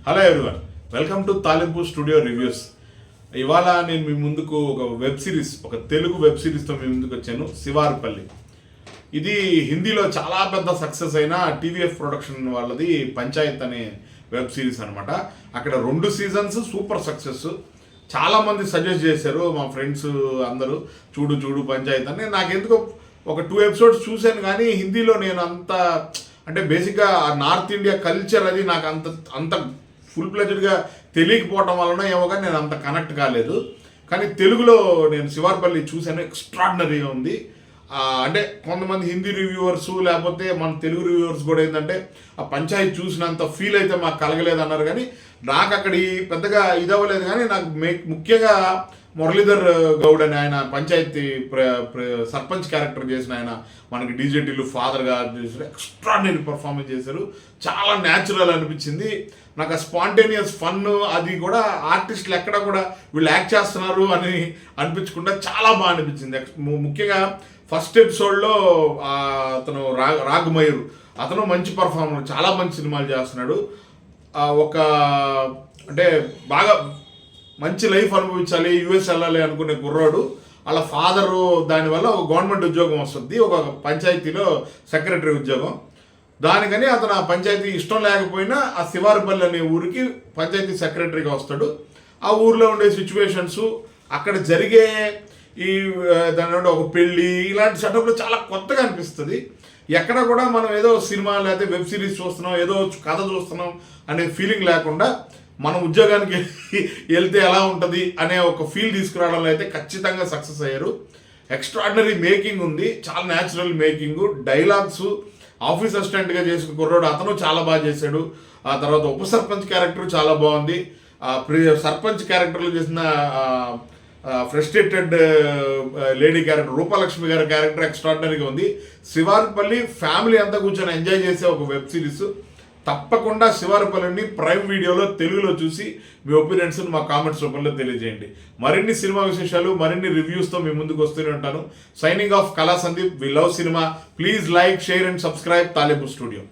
Hello everyone, welcome to తాలింపు studio reviews. ఇవాళ నేను మీ ముందుకు ఒక వెబ్ సిరీస్, ఒక తెలుగు వెబ్ సిరీస్తో మీ ముందుకు వచ్చాను. శివారుపల్లి. ఇది హిందీలో చాలా పెద్ద సక్సెస్ అయిన టీవీఎఫ్ ప్రొడక్షన్ వాళ్ళది పంచాయత్ అనే వెబ్ సిరీస్ అనమాట. అక్కడ 2 సీజన్స్ సూపర్ సక్సెస్. చాలామంది సజెస్ట్ చేశారు, మా ఫ్రెండ్స్ అందరూ చూడు చూడు పంచాయత్ అని. నాకెందుకో ఒక 2 ఎపిసోడ్స్ చూశాను, కానీ హిందీలో నేను అంటే బేసిక్గా నార్త్ ఇండియా కల్చర్ అది నాకు అంత ఫుల్ ప్లెజెడ్గా తెలియకపోవటం వలన ఏమో కానీ నేను అంత కనెక్ట్ కాలేదు. కానీ తెలుగులో నేను శివారుపల్లి చూశాను, ఎక్స్ట్రాడినరీగా ఉంది. అంటే కొంతమంది హిందీ రివ్యూవర్స్ లేకపోతే మన తెలుగు రివ్యూవర్స్ కూడా ఏంటంటే ఆ పంచాయతీ చూసినంత ఫీల్ అయితే మాకు కలగలేదు అన్నారు. కానీ నాకు అక్కడ పెద్దగా ఇదవ్వలేదు. కానీ నాకు ముఖ్యంగా మురళీధర్ గౌడ్ అని ఆయన పంచాయతీ సర్పంచ్ క్యారెక్టర్ చేసిన ఆయన మనకి డీజేటీలు ఫాదర్గా చేశారు. ఎక్స్ట్రాడినరీ పర్ఫార్మెన్స్ చేశారు. చాలా న్యాచురల్ అనిపించింది నాకు. ఆ స్పాంటేనియస్ ఫన్ అది కూడా ఆర్టిస్టులు ఎక్కడ కూడా వీళ్ళు యాక్ట్ చేస్తున్నారు అని అనిపించకుండా చాలా బాగా అనిపించింది. ముఖ్యంగా ఫస్ట్ ఎపిసోడ్లో అతను రాఘమయూర్, అతను మంచి పర్ఫార్మర్, చాలా మంచి సినిమాలు చేస్తున్నాడు. అంటే బాగా మంచి లైఫ్ అనుభవించాలి, యూఎస్ వెళ్ళాలి అనుకునే కుర్రాడు. వాళ్ళ ఫాదరు దానివల్ల ఒక గవర్నమెంట్ ఉద్యోగం వస్తుంది, ఒక పంచాయతీలో సెక్రటరీ ఉద్యోగం. దానికని అతను ఆ పంచాయతీ ఇష్టం లేకపోయినా ఆ శివారుపల్లి అనే ఊరికి పంచాయతీ సెక్రటరీగా వస్తాడు. ఆ ఊరిలో ఉండే సిచ్యువేషన్స్, అక్కడ జరిగే దాని ఒక పెళ్ళి, ఇలాంటి సెటప్లో చాలా కొత్తగా అనిపిస్తుంది. ఎక్కడ కూడా మనం ఏదో సినిమా లేకపోతే వెబ్ సిరీస్ చూస్తున్నాం, ఏదో కథ చూస్తున్నాం అనే ఫీలింగ్ లేకుండా మనం ఉద్యోగానికి వెళ్తే ఎలా ఉంటుంది అనే ఒక ఫీల్ తీసుకురావడంలో అయితే ఖచ్చితంగా సక్సెస్ అయ్యారు. ఎక్స్ట్రాడినరీ మేకింగ్ ఉంది, చాలా న్యాచురల్ మేకింగ్. డైలాగ్స్ ఆఫీస్ అసిస్టెంట్గా చేసిన కుర్రాడు అతను చాలా బాగా చేశాడు. ఆ తర్వాత ఉప సర్పంచ్ క్యారెక్టర్ చాలా బాగుంది. సర్పంచ్ క్యారెక్టర్లో చేసిన ఫ్రస్ట్రేటెడ్ లేడీ క్యారెక్టర్ రూపలక్ష్మి గారి క్యారెక్టర్ ఎక్స్ట్రాడినరీగా ఉంది. శివారుపల్లి ఫ్యామిలీ అంతా కూర్చొని ఎంజాయ్ చేసే ఒక వెబ్ సిరీస్. తప్పకుండా శివారుపల్లిని ప్రైమ్ వీడియోలో తెలుగులో చూసి మీ ఒపీనియన్స్ని మా కామెంట్స్ రూపంలో తెలియజేయండి. మరిన్ని సినిమా విశేషాలు, మరిన్ని రివ్యూస్తో మీ ముందుకు వస్తూనే ఉంటాను. Signing off Kala Sandeep. We love cinema. Please like, share and subscribe Talimpu studio.